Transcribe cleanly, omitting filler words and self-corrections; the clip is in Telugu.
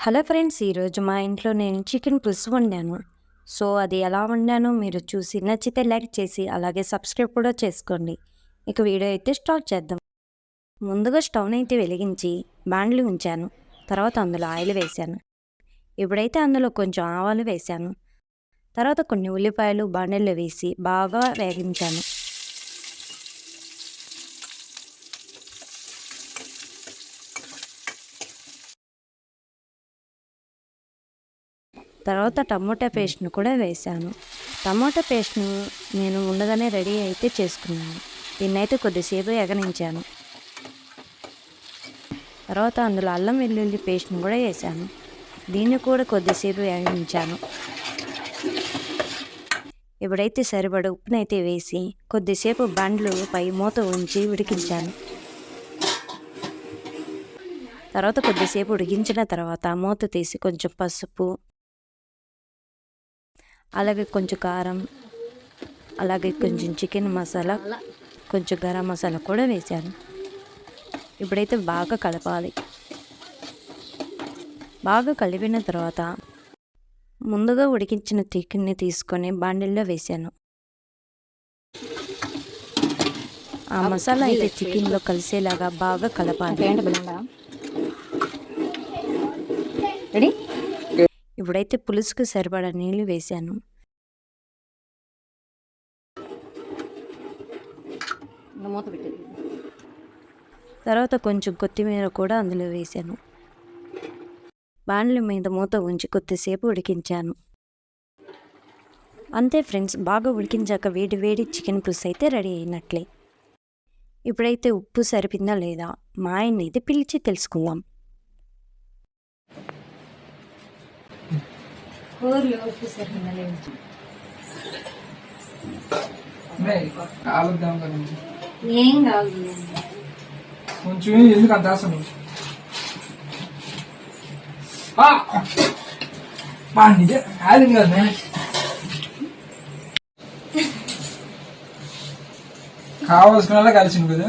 హలో ఫ్రెండ్స్, ఈరోజు మా ఇంట్లో నేను చికెన్ పులుసు వండాను. సో అది ఎలా వండానో మీరు చూసి నచ్చితే లైక్ చేసి అలాగే సబ్స్క్రైబ్ కూడా చేసుకోండి. ఇక వీడియో అయితే స్టార్ట్ చేద్దాం. ముందుగా స్టవ్ని అయితే వెలిగించి బాండ్లు ఉంచాను. తర్వాత అందులో ఆయిల్ వేశాను. ఇప్పుడైతే అందులో కొంచెం ఆవాలు వేశాను. తర్వాత కొన్ని ఉల్లిపాయలు బాండిల్లో వేసి బాగా వేగించాను. తర్వాత టమోటా పేస్ట్ను కూడా వేశాను. టమోటా పేస్ట్ను నేను ముందుగానే రెడీ అయితే చేసుకున్నాను. దీన్నైతే కొద్దిసేపు ఎగనించాను. తర్వాత అందులో అల్లం వెల్లుల్లి పేస్ట్ను కూడా వేసాను. దీన్ని కూడా కొద్దిసేపు ఎగనించాను. ఇప్పుడైతే సరిపడ ఉప్పునైతే వేసి కొద్దిసేపు బండ్లు పై మూత ఉంచి ఉడికించాను. తర్వాత కొద్దిసేపు ఉడికించిన తర్వాత మూత తీసి కొంచెం పసుపు, అలాగే కొంచెం కారం, అలాగే కొంచెం చికెన్ మసాలా, కొంచెం గరం మసాలా కూడా వేశాను. ఇప్పుడైతే బాగా కలపాలి. బాగా కలిపిన తర్వాత ముందుగా ఉడికించిన చికెన్ని తీసుకొని బాండిల్లో వేశాను. ఆ మసాలా అయితే చికెన్లో కలిసేలాగా బాగా కలపాలి. రెడీ. ఇప్పుడైతే పులుసుకు సరిపడా నీళ్ళు వేశాను. తర్వాత కొంచెం కొత్తిమీర కూడా అందులో వేశాను. బాండ్ల మీద మూత ఉంచి కొద్దిసేపు ఉడికించాను. అంతే ఫ్రెండ్స్, బాగా ఉడికించాక వేడి వేడి చికెన్ పులుసు అయితే రెడీ అయినట్లే. ఇప్పుడైతే ఉప్పు సరిపోయిందా లేదా మా ఆయన్ని అయితే పిలిచి తెలుసుకుందాం. ఏం కావాలి కొంచెం ఎందుకు అంత ఆశ నిజే కాదు కదా కావాల్సిన కలిసింది కదా.